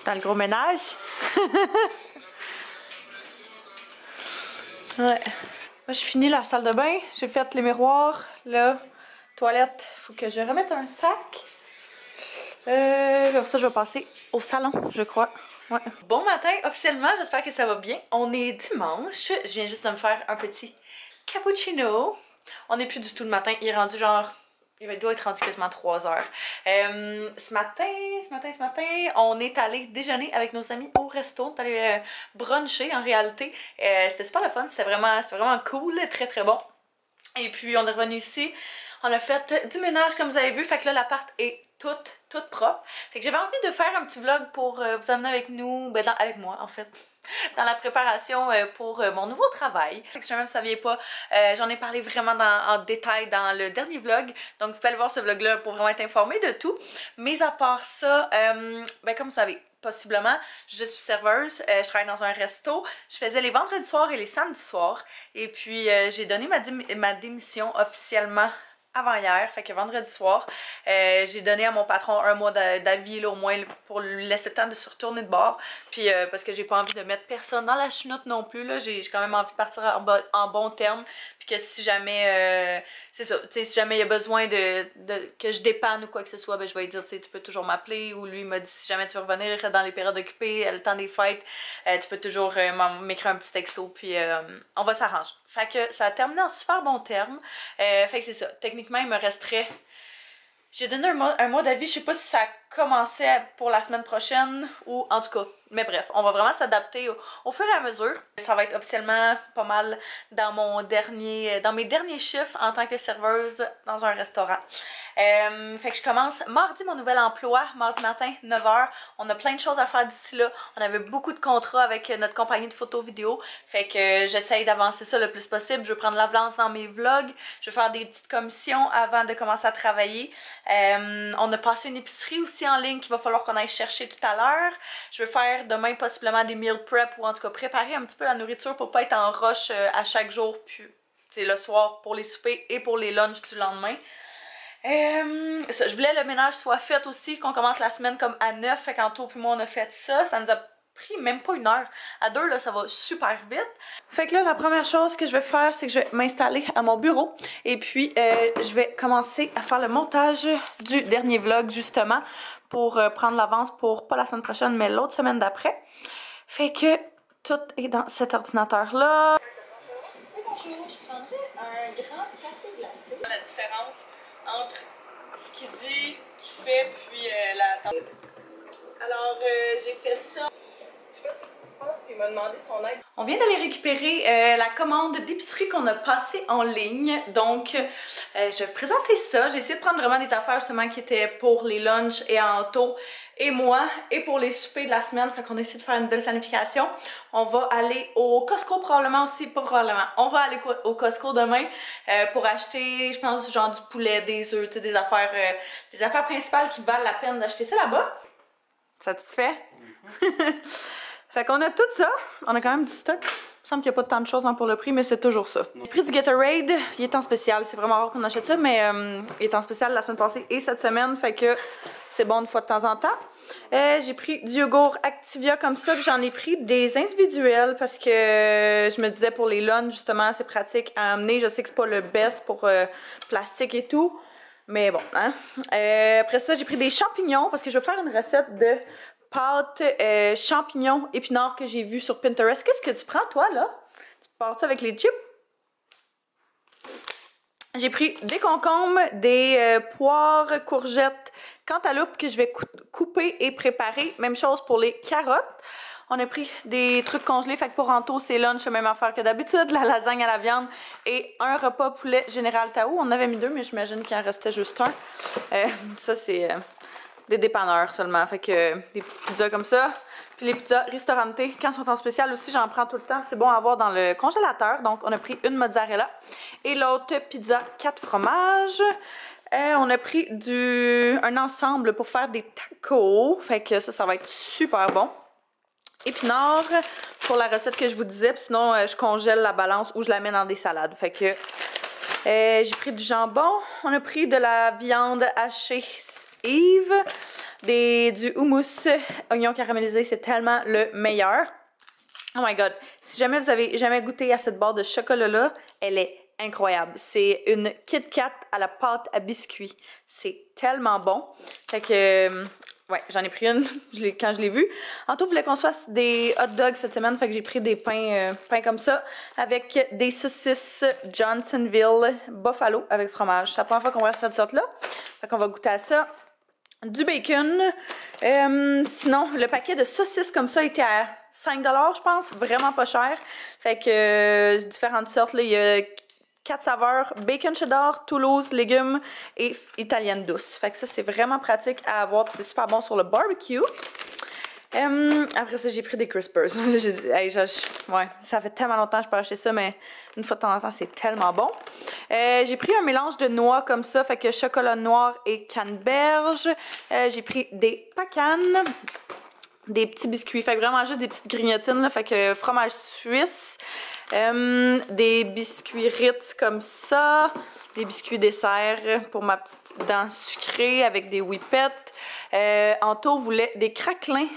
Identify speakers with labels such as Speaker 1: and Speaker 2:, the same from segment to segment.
Speaker 1: Dans le gros ménage. Ouais. Moi, je finis la salle de bain. J'ai fait les miroirs. Là, toilette. Faut que je remette un sac. Comme ça, je vais passer au salon, je crois. Ouais. Bon matin, officiellement. J'espère que ça va bien. On est dimanche. Je viens juste de me faire un petit cappuccino. On n'est plus du tout le matin. Il est rendu genre... Il doit être rendu quasiment 3 heures. Ce matin, on est allé déjeuner avec nos amis au resto. On est allé bruncher en réalité. C'était super le fun, c'était vraiment cool, très très bon. Et puis on est revenu ici, on a fait du ménage comme vous avez vu. Fait que là l'appart est toute propre. Fait que j'avais envie de faire un petit vlog pour vous amener avec nous, avec moi en fait. Dans la préparation pour mon nouveau travail. Fait que si jamais vous ne saviez pas, j'en ai parlé vraiment en détail dans le dernier vlog. Donc vous pouvez aller voir ce vlog là pour vraiment être informé de tout. Mais à part ça, comme vous savez, possiblement, je suis serveuse, je travaille dans un resto. Je faisais les vendredis soirs et les samedis soirs. Et puis j'ai donné ma démission officiellement avant hier, fait que vendredi soir, j'ai donné à mon patron un mois d'avis au moins pour lui laisser le temps de se retourner de bord. Puis parce que j'ai pas envie de mettre personne dans la chenoute non plus, là, j'ai quand même envie de partir en bon terme. Puis que si jamais, c'est ça, tu sais, si jamais il y a besoin que je dépanne ou quoi que ce soit, ben je vais lui dire, tu sais, tu peux toujours m'appeler. Ou lui il m'a dit, si jamais tu veux revenir dans les périodes occupées, le temps des fêtes, tu peux toujours m'écrire un petit texto, puis on va s'arranger. Fait que ça a terminé en super bon terme. Fait que c'est ça. Techniquement, il me resterait... J'ai donné un mois d'avis. Je sais pas si ça commençait pour la semaine prochaine ou en tout cas. Mais bref, on va vraiment s'adapter au fur et à mesure. Ça va être officiellement pas mal dans mes derniers chiffres en tant que serveuse dans un restaurant. Fait que je commence mardi mon nouvel emploi, mardi matin, 9h. On a plein de choses à faire d'ici là. On avait beaucoup de contrats avec notre compagnie de photos vidéo. Fait que j'essaye d'avancer ça le plus possible. Je veux prendre l'avance dans mes vlogs. Je veux faire des petites commissions avant de commencer à travailler. On a passé une épicerie aussi en ligne qu'il va falloir qu'on aille chercher tout à l'heure. Je veux faire demain possiblement des meal prep ou en tout cas préparer un petit peu la nourriture pour pas être en rush à chaque jour. Puis c'est le soir pour les soupers et pour les lunchs du lendemain. Je voulais le ménage soit fait aussi, qu'on commence la semaine comme à 9, fait qu'Anto puis moi on a fait ça. Ça nous a pris même pas 1 heure. À 2 là, ça va super vite. Fait que là, la première chose que je vais faire, c'est que je vais m'installer à mon bureau. Et puis, je vais commencer à faire le montage du dernier vlog, justement, pour prendre l'avance pour, pas la semaine prochaine, mais l'autre semaine d'après. Fait que tout est dans cet ordinateur-là. Bonjour, je prendrais un grand café glacé. La différence entre ce qu'il dit, qu'il fait, puis la... Alors, j'ai fait ça. Je pense qu'il m'a demandé son aide. On vient d'aller récupérer la commande d'épicerie qu'on a passée en ligne. Donc, je vais vous présenter ça. J'ai essayé de prendre vraiment des affaires justement qui étaient pour les lunchs et Anto et moi et pour les soupers de la semaine. Fait qu'on a essayé de faire une belle planification. On va aller au Costco probablement aussi, pas probablement. On va aller au Costco demain pour acheter, je pense, genre du poulet, des œufs, tu sais, des affaires principales qui valent la peine d'acheter ça là-bas. Satisfait? Fait qu'on a tout ça. On a quand même du stock. Il me semble qu'il n'y a pas tant de choses pour le prix, mais c'est toujours ça. J'ai pris du Gatorade. Il est en spécial. C'est vraiment rare qu'on achète ça, mais il est en spécial la semaine passée et cette semaine. Fait que c'est bon une fois de temps en temps. J'ai pris du yogourt Activia comme ça. J'en ai pris des individuels parce que je me disais pour les lunchs, justement, c'est pratique à amener. Je sais que c'est pas le best pour plastique et tout. Mais bon, hein. Après ça, j'ai pris des champignons parce que je vais faire une recette de pâte champignons épinards que j'ai vu sur Pinterest. Qu'est-ce que tu prends, toi, là? Tu pars-tu avec les chips? J'ai pris des concombres, des poires, courgettes, cantaloupe que je vais couper et préparer. Même chose pour les carottes. On a pris des trucs congelés, fait que pour Anto, c'est lunch, même affaire que d'habitude, la lasagne à la viande et un repas poulet Général Tao. On en avait mis 2, mais j'imagine qu'il en restait juste un. Ça, c'est des dépanneurs seulement, fait que des petites pizzas comme ça. Puis les pizzas Ristorante, quand elles sont en spécial aussi, j'en prends tout le temps. C'est bon à avoir dans le congélateur. Donc, on a pris une mozzarella et l'autre pizza 4 fromages. On a pris un ensemble pour faire des tacos. Fait que ça va être super bon. Épinards pour la recette que je vous disais. Puis sinon, je congèle la balance ou je la mets dans des salades. Fait que j'ai pris du jambon. On a pris de la viande hachée Eve. Du houmous oignon caramélisé, c'est tellement le meilleur. Oh my god, si jamais vous avez jamais goûté à cette barre de chocolat-là, elle est incroyable. C'est une Kit Kat à la pâte à biscuits. C'est tellement bon. Fait que, ouais, j'en ai pris une quand je l'ai vue. Anto voulait qu'on se fasse des hot dogs cette semaine, fait que j'ai pris des pains comme ça, avec des saucisses Johnsonville Buffalo avec fromage. C'est la première fois qu'on va faire cette sorte-là. Fait qu'on va goûter à ça. Du bacon. Sinon, le paquet de saucisses comme ça était à 5 $, je pense. Vraiment pas cher. Fait que différentes sortes. Là, il y a 4 saveurs. Bacon cheddar, Toulouse, légumes et italienne douce. Fait que ça, c'est vraiment pratique à avoir. Puis c'est super bon sur le barbecue. Après ça, j'ai pris des crispers. Ouais, ça fait tellement longtemps que je peux acheter ça, mais une fois de temps en temps, c'est tellement bon. J'ai pris un mélange de noix comme ça, fait que chocolat noir et canneberge. J'ai pris des pacanes, des petits biscuits, fait que vraiment juste des petites grignotines, là, fait que fromage suisse. Des biscuits Ritz comme ça, des biscuits dessert pour ma petite dent sucrée avec des whippets. Anto voulait des craquelins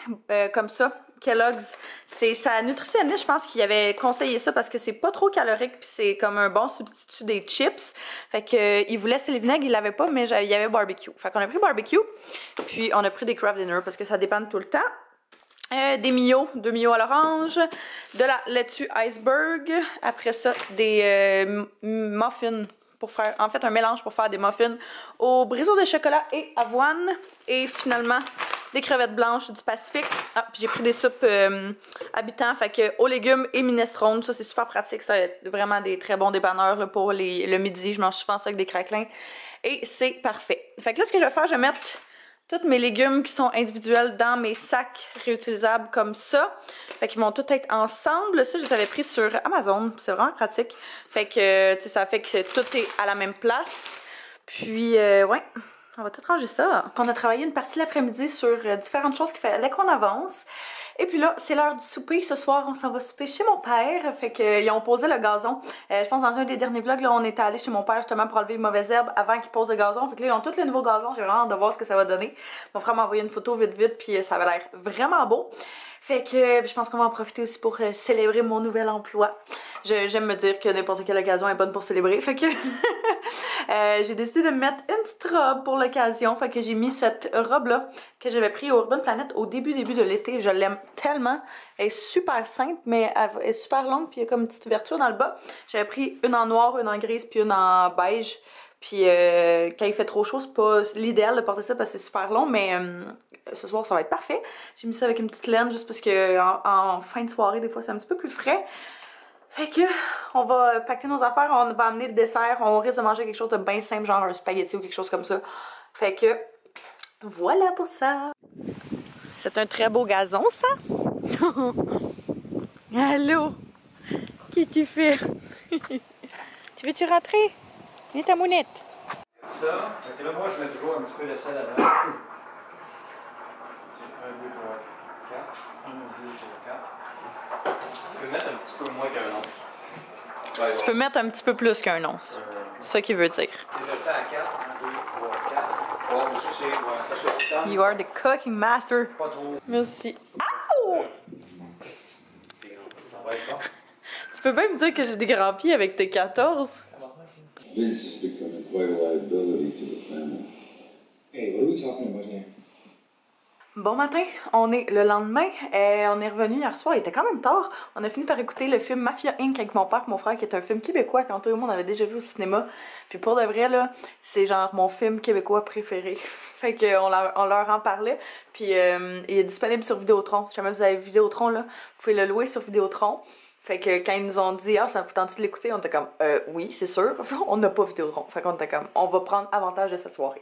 Speaker 1: comme ça, Kellogg's. C'est sa nutritionniste, je pense, qui avait conseillé ça parce que c'est pas trop calorique puis c'est comme un bon substitut des chips. Fait que il voulait le vinaigre, il l'avait pas, mais il y avait barbecue. Fait qu'on a pris barbecue, puis on a pris des Kraft Dinner parce que ça dépanne tout le temps. Des Mio, 2 Mio à l'orange, de la laitue iceberg, après ça des muffins pour faire, en fait un mélange pour faire des muffins au brisot de chocolat et avoine, et finalement des crevettes blanches du Pacifique. Ah, puis j'ai pris des soupes habitants, fait que aux légumes et minestrone, ça c'est super pratique, ça a vraiment des très bons dépanneurs là, pour le midi, je mange souvent ça avec des craquelins et c'est parfait. Fait que là ce que je vais faire, je vais mettre tous mes légumes qui sont individuels dans mes sacs réutilisables comme ça. Fait qu'ils vont tous être ensemble. Ça, je les avais pris sur Amazon. C'est vraiment pratique. Fait que, tu sais, ça fait que tout est à la même place. Puis, ouais, on va tout ranger ça. On a travaillé une partie de l'après-midi sur différentes choses qu'il fallait qu'on avance. Et puis là, c'est l'heure du souper. Ce soir, on s'en va souper chez mon père. Fait qu'ils ont posé le gazon. Je pense dans un des derniers vlogs, là, on était allé chez mon père justement pour enlever les mauvaises herbes avant qu'ils posent le gazon. Fait que là, ils ont tout le nouveau gazon. J'ai vraiment hâte de voir ce que ça va donner. Mon frère m'a envoyé une photo vite, puis ça avait l'air vraiment beau. Fait que je pense qu'on va en profiter aussi pour célébrer mon nouvel emploi. J'aime me dire que n'importe quelle occasion est bonne pour célébrer. Fait que j'ai décidé de me mettre une petite robe pour l'occasion. Fait que j'ai mis cette robe-là que j'avais pris au Urban Planet au début de l'été. Je l'aime tellement. Elle est super simple, mais elle est super longue. Puis il y a comme une petite ouverture dans le bas. J'avais pris une en noir, une en grise, puis une en beige. Puis quand il fait trop chaud, c'est pas l'idéal de porter ça parce que c'est super long, mais ce soir ça va être parfait. J'ai mis ça avec une petite laine juste parce que en fin de soirée, des fois c'est un petit peu plus frais. Fait que on va pacter nos affaires, on va amener le dessert, on risque de manger quelque chose de bien simple, genre un spaghetti ou quelque chose comme ça. Fait que voilà pour ça. C'est un très beau gazon, ça. Allô? Qu'est-ce que tu fais? Tu veux-tu rentrer? Viens ta mounette.
Speaker 2: Ça, fait que là, moi, je mets toujours un petit peu de sel avant. 1, 2, 3, 4. 1, 2, 3, 4. Tu peux mettre un petit peu moins qu'un once. Ouais,
Speaker 1: tu peux mettre un petit peu plus qu'un once. C'est ça qu'il veut dire.
Speaker 2: Si je le fais à 4, 1, 2, 3, 4. Ouais, mais c'est ouais.
Speaker 1: You are the cooking master.
Speaker 2: Pas trop.
Speaker 1: Merci. Ow!
Speaker 2: Ça va être bon.
Speaker 1: Tu peux même dire que j'ai des grands pieds avec tes 14.
Speaker 3: Vince is becoming quite a liability to the family.
Speaker 2: Hey, what are we talking about here?
Speaker 1: Bon matin, on est le lendemain. On est revenu hier soir, il était quand même tard. On a fini par écouter le film Mafia Inc. avec mon père et mon frère, qui est un film québécois quand tout le monde avait déjà vu au cinéma. Puis pour de vrai, là, c'est genre mon film québécois préféré. Fait qu'on leur en parlait. Puis il est disponible sur Vidéotron. Si jamais vous avez Vidéotron, là, vous pouvez le louer sur Vidéotron. Fait que quand ils nous ont dit « Ah, ça vous tente de l'écouter? » On était comme « Oui, c'est sûr. » On n'a pas Vidéotron. Fait qu'on était comme « On va prendre avantage de cette soirée. »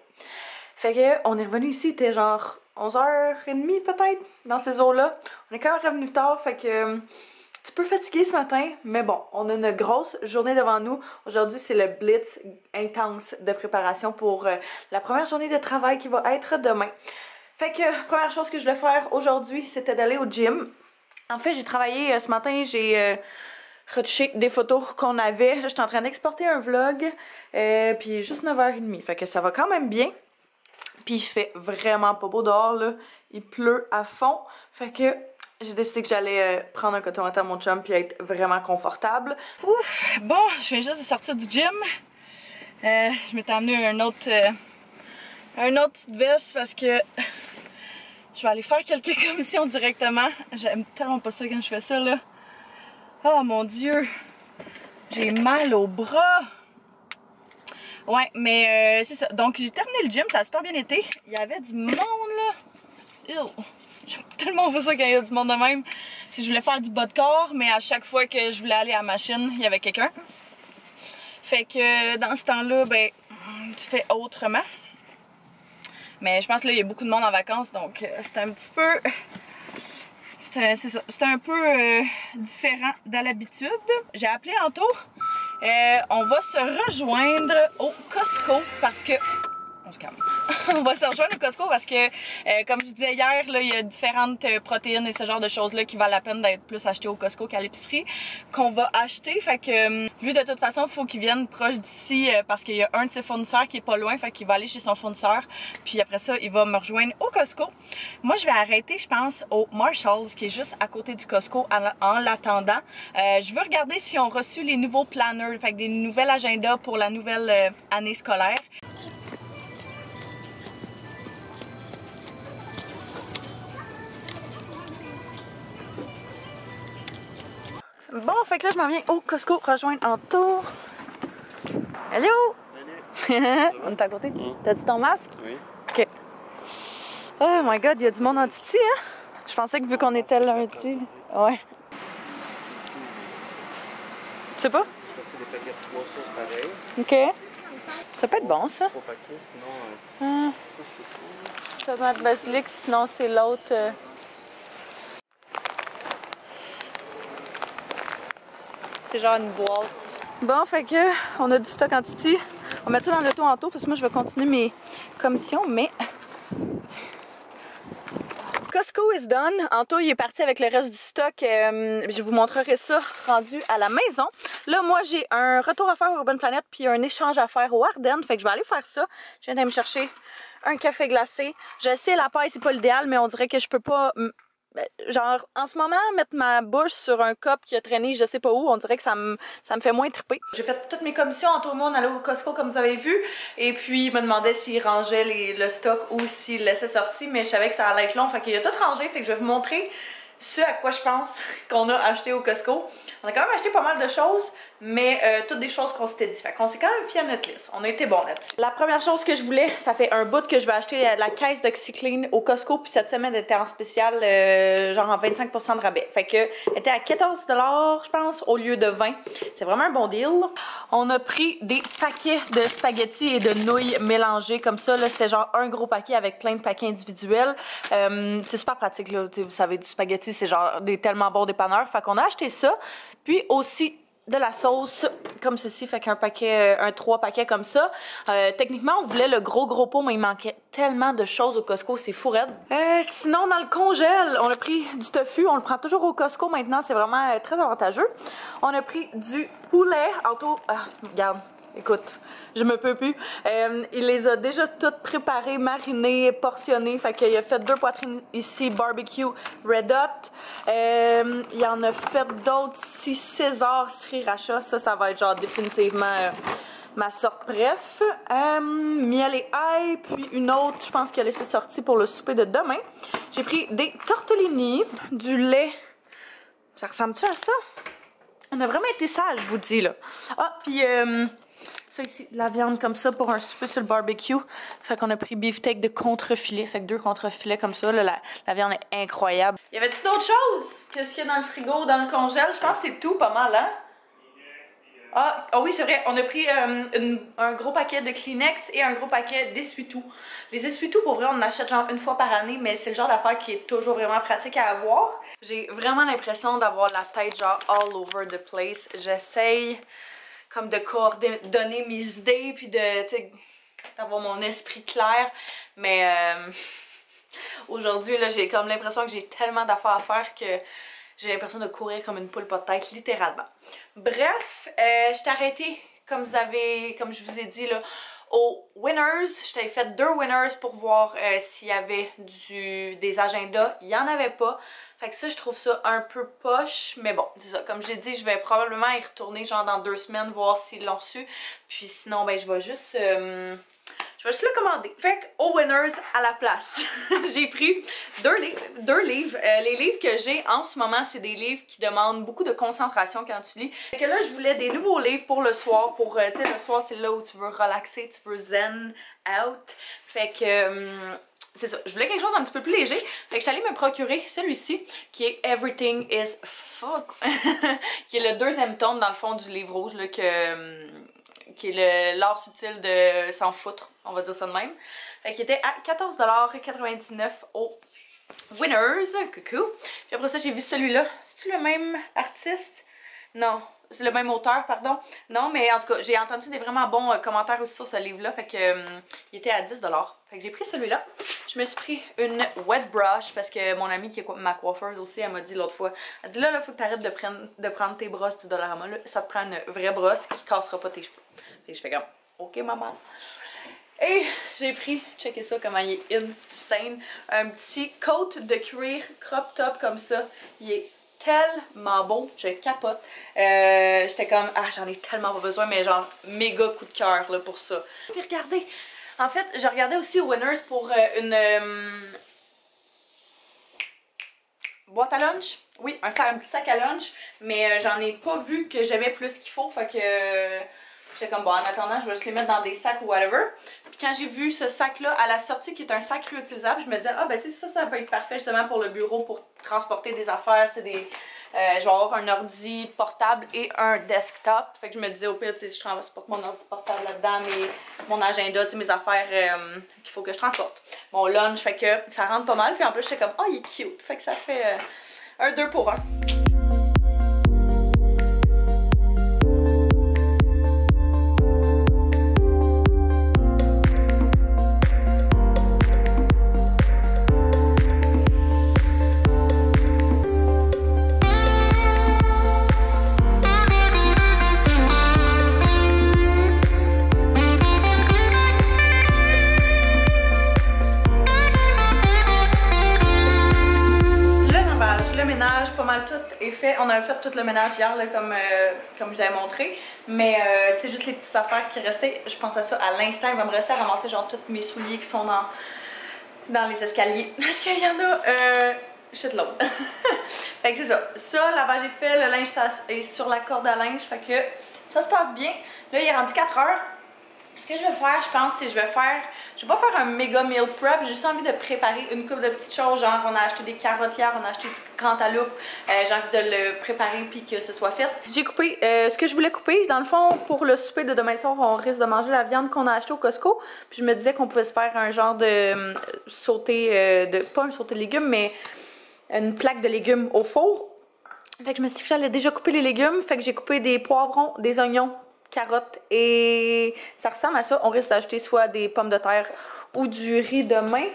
Speaker 1: Fait que on est revenu ici, il était genre 11h30 peut-être, dans ces eaux-là. On est quand même revenu tard, fait que un petit peu fatigué ce matin, mais bon, on a une grosse journée devant nous. Aujourd'hui, c'est le blitz intense de préparation pour la première journée de travail qui va être demain. Fait que première chose que je voulais faire aujourd'hui, c'était d'aller au gym. En fait, j'ai travaillé ce matin, j'ai retouché des photos qu'on avait. Là, j'étais en train d'exporter un vlog, puis juste 9h30, fait que ça va quand même bien. Puis il fait vraiment pas beau dehors, là. Il pleut à fond. Fait que j'ai décidé que j'allais prendre un coton à mon chum puis être vraiment confortable. Ouf! Bon, je viens juste de sortir du gym. Je m'étais amené un autre petite veste parce que je vais aller faire quelques commissions directement. J'aime tellement pas ça quand je fais ça, là. Oh mon Dieu! J'ai mal au bras! Ouais, mais c'est ça. Donc, j'ai terminé le gym, ça a super bien été. Il y avait du monde, là. Ew. J'aime tellement pas ça quand il y a du monde de même. Si je voulais faire du bas de corps, mais à chaque fois que je voulais aller à la machine, il y avait quelqu'un. Fait que dans ce temps-là, ben, tu fais autrement. Mais je pense que là, il y a beaucoup de monde en vacances, donc c'est un petit peu... C'est ça, c'est un peu différent d'à l'habitude. J'ai appelé Anto. On va se rejoindre au Costco parce que... On se calme. On va se rejoindre au Costco parce que, comme je disais hier, là, il y a différentes protéines et ce genre de choses-là qui valent la peine d'être plus achetées au Costco qu'à l'épicerie, qu'on va acheter. Fait que lui, de toute façon, il faut qu'il vienne proche d'ici parce qu'il y a un de ses fournisseurs qui est pas loin. Fait qu'il va aller chez son fournisseur. Puis après ça, il va me rejoindre au Costco. Moi, je vais arrêter, je pense, au Marshalls, qui est juste à côté du Costco en l'attendant. Je veux regarder si on a reçu les nouveaux planners, fait que des nouvelles agendas pour la nouvelle année scolaire. Bon, fait que là, je m'en viens au Costco rejoindre Anto. Hello! Salut! On est à côté. T'as-tu ton masque?
Speaker 2: Oui.
Speaker 1: Ok. Oh my god, il y a du monde en Titi, hein? Je pensais que vu qu'on était lundi. Ouais. Tu sais pas?
Speaker 2: C'est des paquets de 3 sauces pareilles.
Speaker 1: Ok. Ça peut être bon, ça.
Speaker 2: 3 paquets, sinon.
Speaker 1: Tomate basilic, sinon c'est l'autre. C'est genre une boîte. Bon, fait que on a du stock en Titi. On va mettre ça dans l'auto en taux parce que moi je vais continuer mes commissions, mais. Costco is done. Anto, il est parti avec le reste du stock. Je vous montrerai ça rendu à la maison. Là, moi, j'ai un retour à faire au Urban Planet puis un échange à faire au Ardennes. Fait que je vais aller faire ça. Je viens d'aller me chercher un café glacé. Je sais, la paille, c'est pas l'idéal, mais on dirait que je peux pas... Genre, en ce moment, mettre ma bouche sur un cop qui a traîné je sais pas où, on dirait que ça me fait moins triper. J'ai fait toutes mes commissions, en tout le monde allait au Costco comme vous avez vu, et puis il me demandait s'il rangeait le stock ou s'il laissait sortir, mais je savais que ça allait être long, fait qu'il a tout rangé, fait que je vais vous montrer ce à quoi je pense qu'on a acheté au Costco. On a quand même acheté pas mal de choses, mais toutes des choses qu'on s'était dit. Fait qu'on s'est quand même fié à notre liste. On a été bon là-dessus. La première chose que je voulais, ça fait un bout que je vais acheter la caisse d'OxyClean au Costco, puis cette semaine elle était en spécial, genre en 25% de rabais. Fait que elle était à 14 $, je pense, au lieu de 20. C'est vraiment un bon deal. On a pris des paquets de spaghettis et de nouilles mélangées comme ça. Là, c'était genre un gros paquet avec plein de paquets individuels. C'est super pratique, là. Vous savez, du spaghetti, c'est genre des tellement bons dépanneurs. Fait qu'on a acheté ça. Puis aussi de la sauce comme ceci, fait qu'un paquet, 3 paquets comme ça. Techniquement, on voulait le gros pot, mais il manquait tellement de choses au Costco, c'est fou raide. Sinon, dans le congèle, on a pris du tofu, on le prend toujours au Costco maintenant, c'est vraiment très avantageux. On a pris du poulet, regarde, écoute, je me peux plus. Il les a déjà toutes préparées, marinées, portionnées. Fait qu'il a fait 2 poitrines ici, barbecue Red Hot. Il en a fait d'autres ici, César Sriracha. Ça va être genre définitivement ma sorte. Bref, miel et ail, puis une autre, je pense qu'elle laissé sortie pour le souper de demain. J'ai pris des tortellini, du lait. Ça ressemble-tu à ça? On a vraiment été sage, je vous dis, là. Ah, puis ça ici, de la viande comme ça pour un souper sur le barbecue. Fait qu'on a pris beefsteak de contre-filet. Fait que 2 contre-filets comme ça. Là, la viande est incroyable. Y avait-tu d'autres choses que ce qu'il y a dans le frigo, dans le congèle? Je pense que c'est tout, pas mal, hein? Ah oui, c'est vrai. On a pris un gros paquet de Kleenex et un gros paquet d'essuie-tout. Les essuie-tout, pour vrai, on en achète genre une fois par année, mais c'est le genre d'affaire qui est toujours vraiment pratique à avoir. J'ai vraiment l'impression d'avoir la tête genre all over the place. J'essaye comme de coordonner mes idées puis d'avoir mon esprit clair, mais aujourd'hui là j'ai comme l'impression que j'ai tellement d'affaires à faire que j'ai l'impression de courir comme une poule pas de tête, littéralement. Bref, je t'ai arrêtée comme je vous ai dit là au Winners. J'avais fait 2 Winners pour voir s'il y avait des agendas. Il n'y en avait pas. Fait que ça, je trouve ça un peu poche. Mais bon, c'est ça. Comme je l'ai dit, je vais probablement y retourner genre dans 2 semaines, voir s'ils l'ont reçu. Puis sinon, ben je vais juste... je vais juste le commander. Fait qu'au Winners à la place, j'ai pris 2 livres. Les livres que j'ai en ce moment, c'est des livres qui demandent beaucoup de concentration quand tu lis. Fait que là, je voulais des nouveaux livres pour le soir. Pour, tu sais, le soir, c'est là où tu veux relaxer, tu veux zen out. Fait que... c'est ça, je voulais quelque chose un petit peu plus léger. Fait que je suis allée me procurer celui-ci, qui est Everything is Fuck, qui est le 2e tome dans le fond du livre rouge, là, qui est l'art subtil de s'en foutre, on va dire ça de même. Fait qu'il était à 14,99$ au Winners, coucou. Puis après ça, j'ai vu celui-là. C'est-tu le même artiste? Non, c'est le même auteur, pardon. Non, mais en tout cas, j'ai entendu des vraiment bons commentaires aussi sur ce livre-là. Fait que il était à 10$. Fait que j'ai pris celui-là. Je me suis pris une wet brush parce que mon amie qui est ma coiffeuse aussi, elle m'a dit l'autre fois. Elle dit là, faut que tu arrêtes de prendre tes brosses du Dollarama. Là, ça te prend une vraie brosse qui cassera pas tes cheveux. Fait que je fais comme, ok maman. Et j'ai pris, checkez ça comment il est insane, un petit coat de cuir crop top comme ça. Il est tellement beau, je capote. J'étais comme, ah j'en ai tellement pas besoin, mais genre méga coup de cœur là pour ça. Puis regardez, en fait j'ai regardé aussi au Winners pour une boîte à lunch. Oui, un petit sac à lunch, mais j'en ai pas vu que j'avais plus qu'il faut, fait que j'étais comme bon, en attendant je vais juste les mettre dans des sacs ou whatever. Puis quand j'ai vu ce sac là à la sortie qui est un sac réutilisable, je me disais ah ben tu sais ça va être parfait justement pour le bureau, pour transporter des affaires, tu sais je vais avoir un ordi portable et un desktop. Fait que je me disais au pire, tu sais, si je transporte mon ordi portable là-dedans, mon agenda, tu sais, mes affaires qu'il faut que je transporte. Mon lunch, fait que ça rentre pas mal. Puis en plus, j'étais comme, oh, il est cute. Fait que ça fait un 2 pour 1. On avait fait tout le ménage hier là, comme je vous avais montré, mais tu sais juste les petites affaires qui restaient, je pense à ça à l'instant. Il va me rester à ramasser genre tous mes souliers qui sont dans les escaliers parce qu'il y en a shitload. Fait que c'est ça, ça lavage est fait, le linge ça est sur la corde à linge, fait que ça se passe bien. Là il est rendu 4 heures. Ce que je vais faire, je pense, c'est je vais pas faire un méga meal prep, j'ai juste envie de préparer une couple de petites choses, genre on a acheté des carottes hier, on a acheté du cantaloupe, j'ai envie de le préparer puis que ce soit fait. J'ai coupé ce que je voulais couper, dans le fond, pour le souper de demain soir, on risque de manger la viande qu'on a achetée au Costco, puis je me disais qu'on pouvait se faire un genre de sauté, pas un sauté de légumes, mais une plaque de légumes au four. Fait que je me suis dit que j'allais déjà couper les légumes, fait que j'ai coupé des poivrons, des oignons, carottes et ça ressemble à ça. On risque d'acheter soit des pommes de terre ou du riz demain.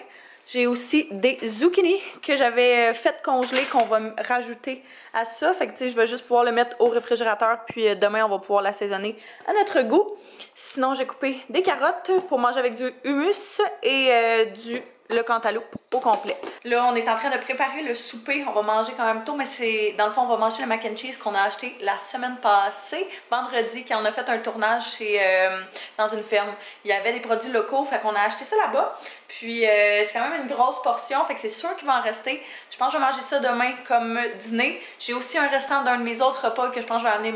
Speaker 1: J'ai aussi des zucchini que j'avais fait congeler qu'on va rajouter à ça. Fait que tu sais, je vais juste pouvoir le mettre au réfrigérateur puis demain on va pouvoir l'assaisonner à notre goût. Sinon j'ai coupé des carottes pour manger avec du hummus et le cantaloupe au complet. Là, on est en train de préparer le souper. On va manger quand même tôt, mais c'est dans le fond, on va manger le mac and cheese qu'on a acheté la semaine passée, vendredi, quand on a fait un tournage dans une ferme. Il y avait des produits locaux, fait qu'on a acheté ça là-bas. Puis, c'est quand même une grosse portion, fait que c'est sûr qu'il va en rester. Je pense que je vais manger ça demain comme dîner. J'ai aussi un restant d'un de mes autres repas que je pense que je vais amener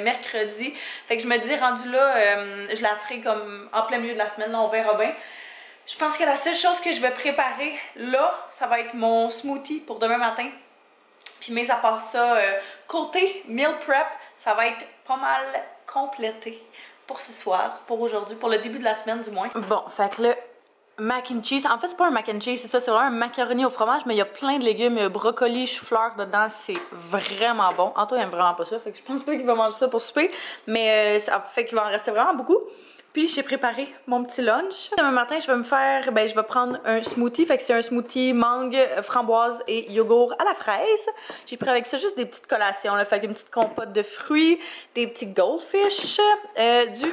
Speaker 1: mercredi. Fait que je me dis, rendu là, je la ferai comme en plein milieu de la semaine, là, on verra bien. Je pense que la seule chose que je vais préparer là, ça va être mon smoothie pour demain matin. Puis mais à part ça, côté meal prep, ça va être pas mal complété pour ce soir, pour aujourd'hui, pour le début de la semaine du moins. Bon, fait que le mac and cheese, en fait c'est pas un mac and cheese, c'est ça, c'est vraiment un macaroni au fromage, mais il y a plein de légumes, il y a brocoli, chou-fleur dedans, c'est vraiment bon. Antoine aime vraiment pas ça, fait que je pense pas qu'il va manger ça pour souper, mais ça fait qu'il va en rester vraiment beaucoup. Puis j'ai préparé mon petit lunch. Demain matin, je vais me faire, je vais prendre un smoothie. Fait que c'est un smoothie mangue, framboise et yogourt à la fraise. J'ai pris avec ça juste des petites collations. Là. Fait qu'une petite compote de fruits, des petits goldfish, du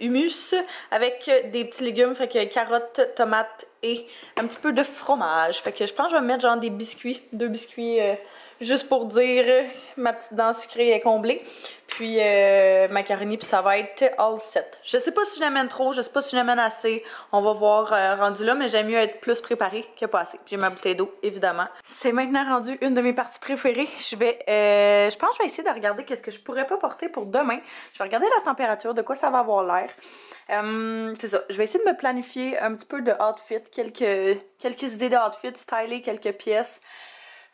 Speaker 1: hummus avec des petits légumes. Fait que carottes, tomates et un petit peu de fromage. Fait que je pense que je vais me mettre genre des biscuits, 2 biscuits. Juste pour dire, ma petite dent sucrée est comblée. Puis macaroni, puis ça va être all set. Je sais pas si je l'amène trop, je sais pas si je l'amène assez. On va voir rendu là, mais j'aime mieux être plus préparée que pas assez. J'ai ma bouteille d'eau, évidemment. C'est maintenant rendu une de mes parties préférées. Je pense que je vais essayer de regarder qu'est-ce que je pourrais pas porter pour demain. Je vais regarder la température, de quoi ça va avoir l'air. C'est ça. Je vais essayer de me planifier un petit peu de outfit, quelques idées de outfit, styler quelques pièces.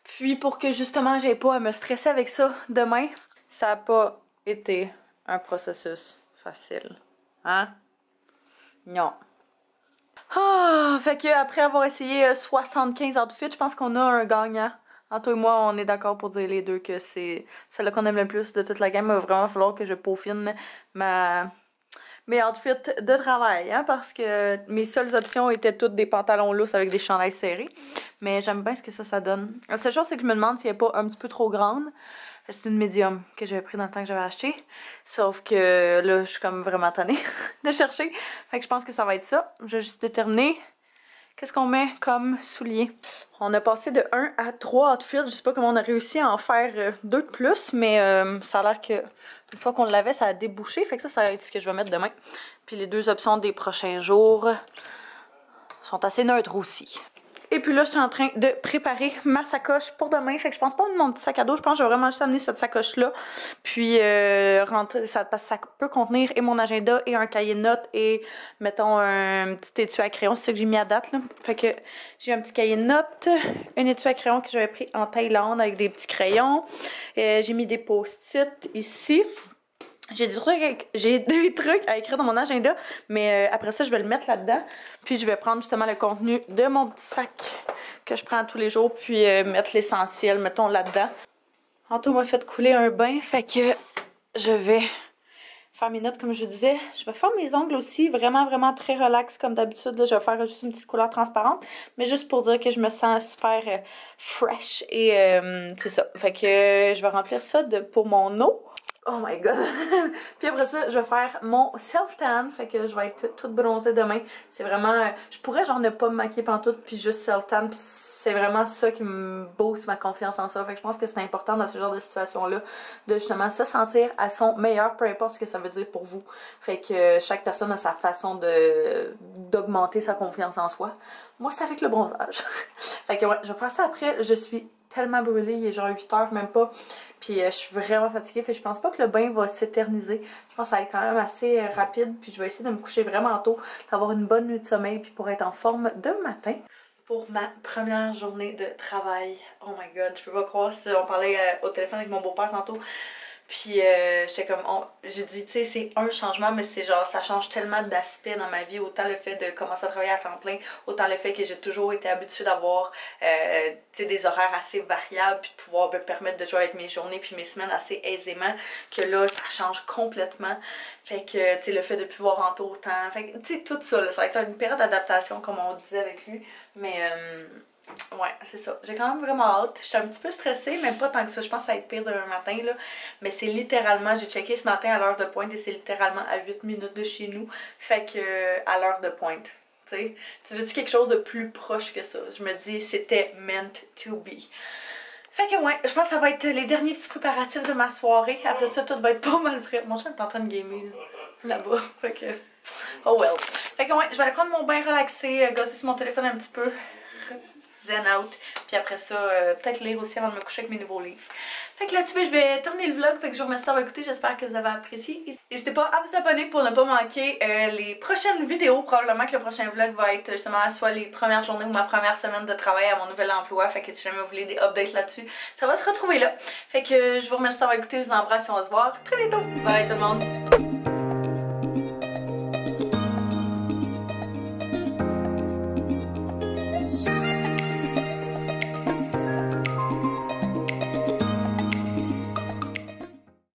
Speaker 1: Puis pour que justement j'ai pas à me stresser avec ça demain, ça n'a pas été un processus facile. Hein? Non. Ah, fait que après avoir essayé 75 outfits, je pense qu'on a un gagnant. Anto et moi, on est d'accord pour dire les deux que c'est celle qu'on aime le plus de toute la gamme. Il va vraiment falloir que je peaufine mes outfits de travail, hein, parce que mes seules options étaient toutes des pantalons lousses avec des chandails serrés. Mais j'aime bien ce que ça donne. La seule chose, c'est que je me demande si elle n'est pas un petit peu trop grande. C'est une médium que j'avais pris dans le temps que j'avais acheté. Sauf que là, je suis comme vraiment tannée de chercher. Fait que je pense que ça va être ça. Je vais juste déterminer qu'est-ce qu'on met comme souliers. On a passé de 1 à 3 outfits. Je sais pas comment on a réussi à en faire 2 de plus, mais ça a l'air que une fois qu'on l'avait, ça a débouché. Fait que ça va être ce que je vais mettre demain. Puis les 2 options des prochains jours sont assez neutres aussi. Et puis là, je suis en train de préparer ma sacoche pour demain. Fait que je pense pas de mon petit sac à dos. Je pense que je vais vraiment juste amener cette sacoche-là. Puis rentrer, parce que ça peut contenir et mon agenda et un cahier de notes et, mettons, un petit étui à crayon. C'est ça que j'ai mis à date, là. Fait que j'ai un petit cahier de notes, un étui à crayon que j'avais pris en Thaïlande avec des petits crayons. J'ai mis des post-it ici. J'ai des trucs à écrire dans mon agenda, mais après ça, je vais le mettre là-dedans. Puis je vais prendre justement le contenu de mon petit sac que je prends tous les jours, puis mettre l'essentiel, mettons, là-dedans. Anto m'a fait couler un bain, fait que je vais faire mes notes comme je disais. Je vais faire mes ongles aussi, vraiment, vraiment très relax comme d'habitude. Je vais faire juste une petite couleur transparente, mais juste pour dire que je me sens super fresh et c'est ça. Fait que je vais remplir ça pour mon eau. Oh my god! Puis après ça, je vais faire mon self-tan. Fait que je vais être toute bronzée demain. C'est vraiment... je pourrais genre ne pas me maquiller pantoute puis juste self-tan. Puis c'est vraiment ça qui me booste ma confiance en soi. Fait que je pense que c'est important dans ce genre de situation-là de justement se sentir à son meilleur, peu importe ce que ça veut dire pour vous. Fait que chaque personne a sa façon d'augmenter sa confiance en soi. Moi, c'est avec le bronzage. Fait que ouais, je vais faire ça après. Je suis tellement brûlée, il est genre 8 heures, même pas. Puis je suis vraiment fatiguée, fait que je pense pas que le bain va s'éterniser. Je pense que ça va être quand même assez rapide. Puis je vais essayer de me coucher vraiment tôt, d'avoir une bonne nuit de sommeil, puis pour être en forme demain matin. Pour ma première journée de travail. Oh my god, je peux pas croire. On parlait au téléphone avec mon beau-père tantôt. Puis j'étais comme, j'ai dit, tu sais, c'est un changement, mais c'est genre, ça change tellement d'aspects dans ma vie. Autant le fait de commencer à travailler à temps plein, autant le fait que j'ai toujours été habituée d'avoir, tu sais, des horaires assez variables, puis de pouvoir me permettre de jouer avec mes journées puis mes semaines assez aisément, que là, ça change complètement. Fait que, tu sais, le fait de plus voir Anto autant, fait que, tu sais, tout ça, là, ça va être une période d'adaptation, comme on disait avec lui, mais... ouais, c'est ça. J'ai quand même vraiment hâte. J'étais un petit peu stressée, même pas tant que ça. Je pense que ça va être pire demain matin, là. Mais c'est littéralement, j'ai checké ce matin à l'heure de pointe et c'est littéralement à 8 minutes de chez nous. Fait que, à l'heure de pointe. Tu sais, tu veux-tu quelque chose de plus proche que ça? Je me dis, c'était meant to be. Fait que ouais, je pense que ça va être les derniers petits préparatifs de ma soirée. Après ça, tout va être pas mal prêt. Mon chat est en train de gamer, là-bas. Fait que, oh well. Fait que ouais, je vais aller prendre mon bain relaxé, gosser sur mon téléphone un petit peu. Zen out, puis après ça, peut-être lire aussi avant de me coucher avec mes nouveaux livres. Fait que là-dessus, je vais terminer le vlog, fait que je vous remercie d'avoir écouté, j'espère que vous avez apprécié. N'hésitez pas à vous abonner pour ne pas manquer les prochaines vidéos. Probablement que le prochain vlog va être justement soit les premières journées ou ma première semaine de travail à mon nouvel emploi. Fait que si jamais vous voulez des updates là-dessus, ça va se retrouver là. Fait que je vous remercie d'avoir écouté, je vous embrasse et on va se voir très bientôt. Bye tout le monde!